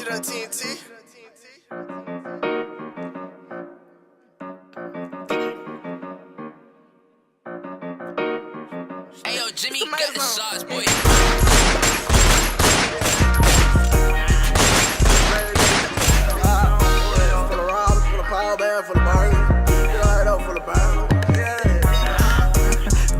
it up, TNT. Hey yo, Jimmy, got the sauce, boy. For the robbers, for the power band, for the burgers. Right up for the burgers.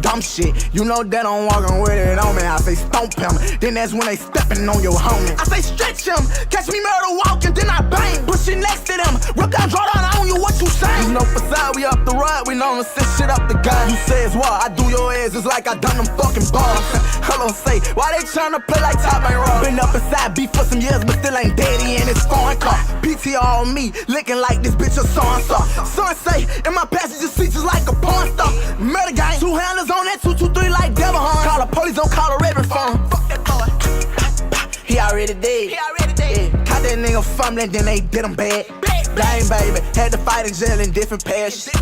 Dumb shit, you know that I'm walking with it on me. I say stomp him, then that's when they stepping on your homie. I say stretch him, catch me murder walking, then I bang. Pushing next to them, rip down, draw down on you, what you saying? You know facade, we up the ride, we know to set shit up the guy. You say it's what, I do your ass, it's like I done them fucking balls. Hello, say, why they tryna play like top ain't raw? Been up inside beef for some years, but still ain't daddy in his foreign car. PTR on me, looking like this bitch a so-and-so. Son say, in my passenger seat just like a porn star. Murder gang, two handlers on that 223 like devil horn. Call the police, don't call the reverend phone. Fuck that boy. He already dead. Yeah. Caught that nigga fumbling, then they did him bad. Dang, baby, had to fight in jail in different passions.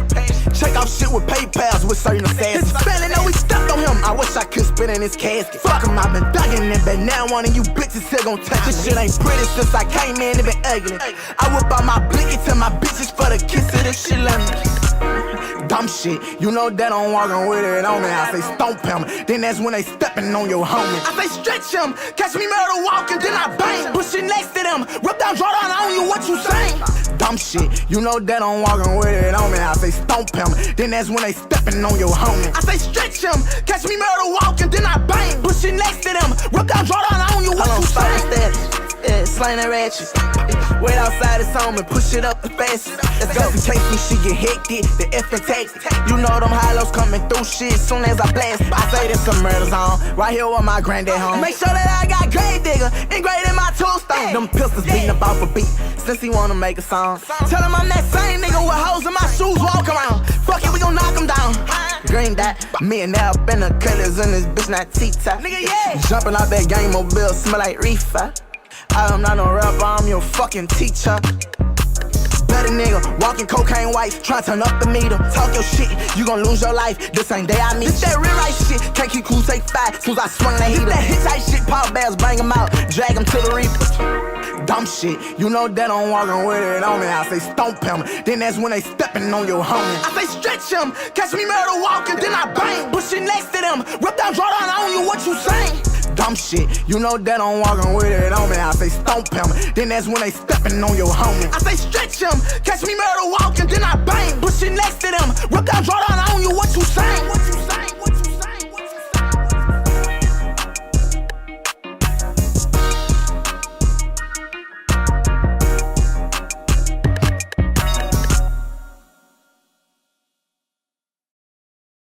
Check off shit with PayPals with certain assassins. His family know we stepped on him. I wish I could spit in his casket. Fuck him, I been thugging it, but now one of you bitches still gon' touch this shit. Ain't pretty since I came in, it been ugly. I whip out my blicky to my bitches for the kiss of this shit. Dumb shit, you know that I'm walking with it on me. I say stomp him, then that's when they stepping on your homie. I say stretch him, catch me murder walking, then I bang. Pushing next to them, rip down, draw down on you, what you saying? Dumb shit, you know that I'm walking with it on me. I say stomp him, then that's when they stepping on your homie. I say stretch him, catch me murder walking, then I bang. Pushing next to them, rip down, draw down on you, what you saying? Yeah, slang that ratchet. Wait outside it's home and push it up the fastest. Let's go. In case when she get hectic, the F and text. You know them high-lows coming through shit soon as I blast. I say this some murder zone, right here with my granddad home. Make sure that I got grave digger engraved in my tombstone. Them pistols beating up off a beat since he wanna make a song. Tell him I'm that same nigga with hoes in my shoes walk around. Fuck it, we gon' knock him down. Green dot, me and now up in the colors in this bitch not T-top. Nigga, yeah. Jumping out that game mobile, smell like reefer. I'm not no rapper, I'm your fucking teacher. Better nigga, walking cocaine white, try to turn up the meter. Talk your shit, you gon' lose your life. This ain't day I meet. This that real life shit, can't keep cool, take five. Soon as I swing that heater. This that hit tight shit, power bells, bang him out, drag him to the reaper. Dumb shit, you know that I'm walking with it on me. I say stomp him, then that's when they stepping on your homie. I say stretch him, catch me murder walking, then I bang. Pushing next to them, rip down, draw down on you, what you saying? Dumb shit, you know that I'm walking with it on me. I say stomp him, then that's when they stepping on your homie. I say stretch him, catch me murder walking, then I bang. Pushing next to them, rip down, draw down on you, what you saying?